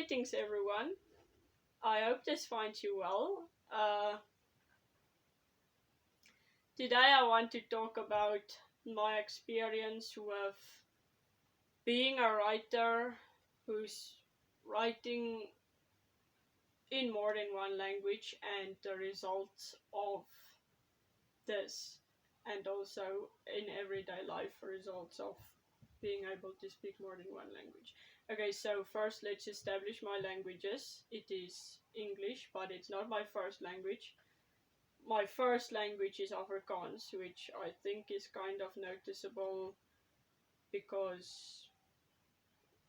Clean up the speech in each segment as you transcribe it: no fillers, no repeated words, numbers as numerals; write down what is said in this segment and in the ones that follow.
Greetings, everyone. I hope this finds you well. Today, I want to talk about my experience with being a writer who's writing in more than one language and the results of this, and also in everyday life, results of being able to speak more than one language. Okay, so first let's establish my languages. It is English, but it's not my first language. My first language is Afrikaans, which I think is kind of noticeable because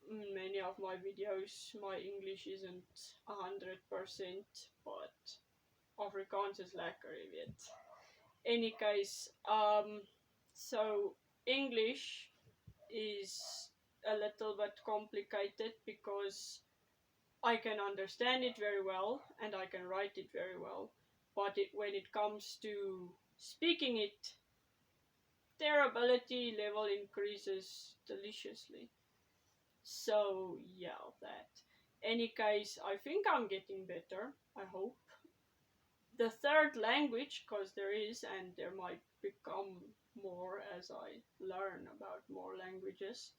in many of my videos my English isn't 100%, but Afrikaans is lekker, je weet. Any case, so English is a little bit complicated because I can understand it very well and I can write it very well, but when it comes to speaking it, their ability level increases deliciously. So yeah, that. Any case, I think I'm getting better, I hope. The third language, because there is, and there might become more as I learn about more languages.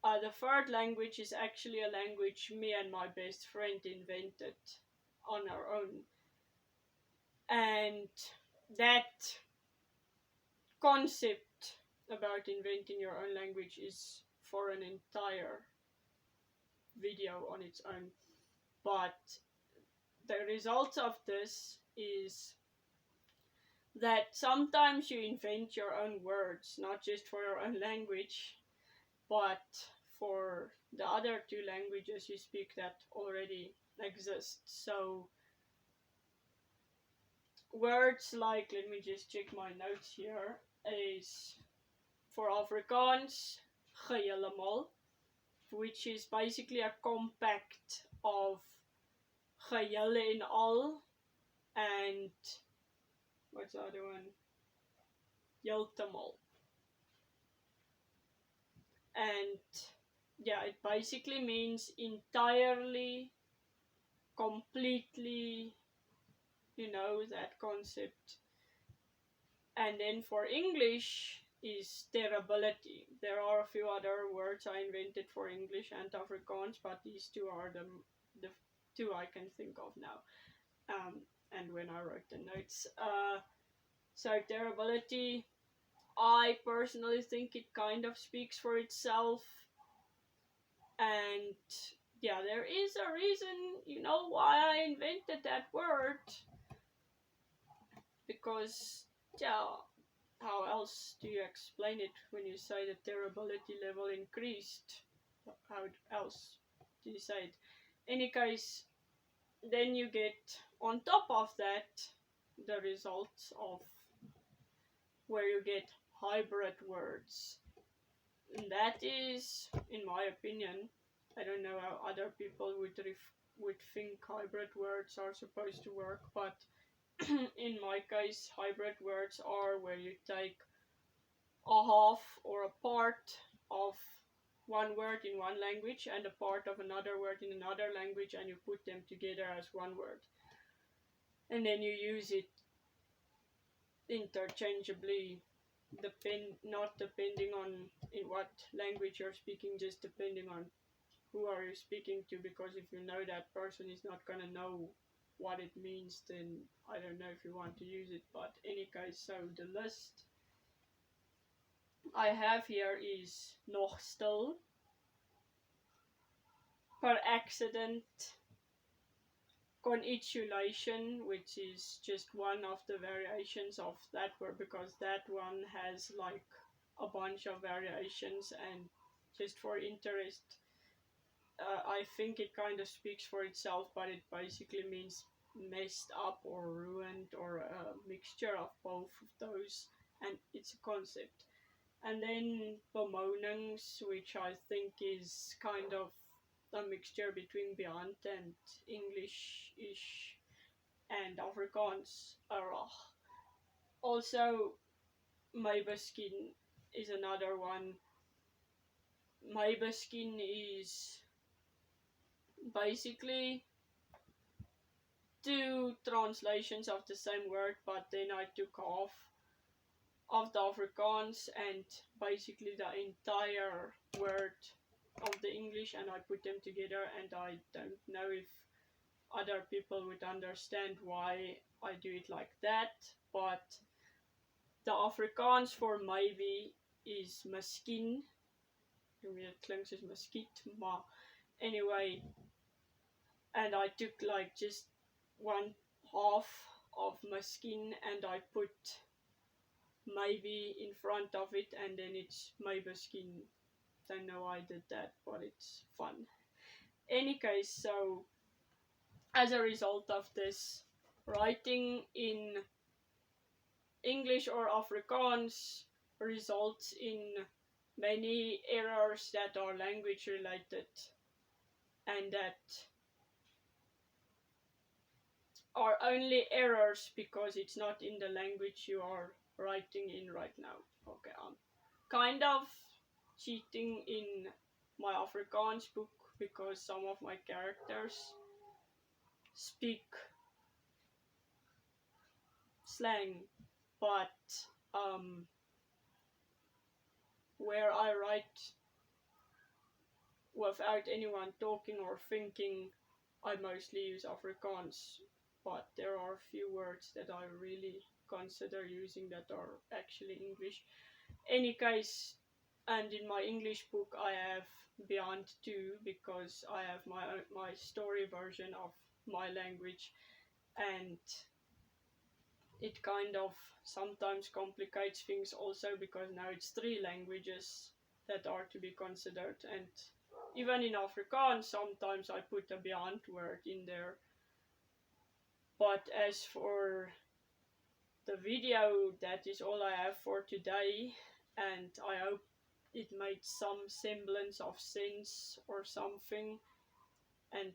The third language is actually a language me and my best friend invented on our own. And that concept about inventing your own language is for an entire video on its own. But the result of this is that sometimes you invent your own words, not just for your own language, but for the other two languages you speak that already exist. So words like, let me just check my notes here, is for Afrikaans, gehelemal, which is basically a compact of gehele in al, and what's the other one? Heeltemal. And yeah, it basically means entirely, completely, that concept. And then for English is ability. There are a few other words I invented for English and Afrikaans, but these two are the two I can think of now. And when I wrote the notes. So ability, I personally think it kind of speaks for itself. And yeah, there is a reason, why I invented that word. Because, yeah, how else do you explain it when you say that their ability level increased? How else do you say it? Any case, then you get on top of that the results of where you get hybrid words. And that is, in my opinion, I don't know how other people would think hybrid words are supposed to work, but in my case, hybrid words are where you take a half or a part of one word in one language and a part of another word in another language, and you put them together as one word. And then you use it interchangeably, not depending on in what language you're speaking, just depending on who are you speaking to, because if you know that person is not going to know what it means, then I don't know if you want to use it. But any case, so the list I have here is nog stil, per accident, conitulation, which is just one of the variations of that word, because that one has like a bunch of variations, and just for interest, I think it kind of speaks for itself, but it basically means messed up or ruined or a mixture of both of those, and it's a concept. And then bemonings, which I think is kind of a mixture between Beant and English-ish and Afrikaans. Also, Mybeskin is another one. Mybeskin is basically two translations of the same word, but then I took off of the Afrikaans and basically the entire word of the English, and I put them together, and I don't know if other people would understand why I do it like that, but the Afrikaans for maybe is miskien. It klinkt soos muskiet, maar anyway, and I took like just one half of miskien and I put maybe in front of it, and then it's my miskien. Don't know why I did that, but it's fun. Any case, so as a result of this, writing in English or Afrikaans results in many errors that are language related and that are only errors because it's not in the language you are writing in right now. Okay, I'm kind of cheating in my Afrikaans book because some of my characters speak slang, but where I write without anyone talking or thinking, I mostly use Afrikaans, but there are a few words that I really consider using that are actually English. Any case, and in my English book I have Beyond 2 because I have my story version of my language, and it kind of sometimes complicates things also because now it's 3 languages that are to be considered, and even in Afrikaans sometimes I put a beyond word in there. But as for the video, that is all I have for today, and I hope it made some semblance of sense or something, and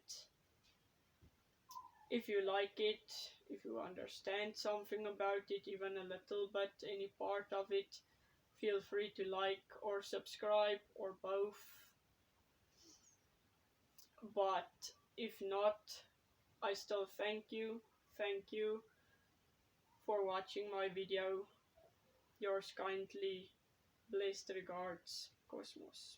if you like it, if you understand something about it, even a little bit, any part of it, feel free to like or subscribe or both. But if not, I still thank you for watching my video. Yours kindly, blessed regards, Cosmos.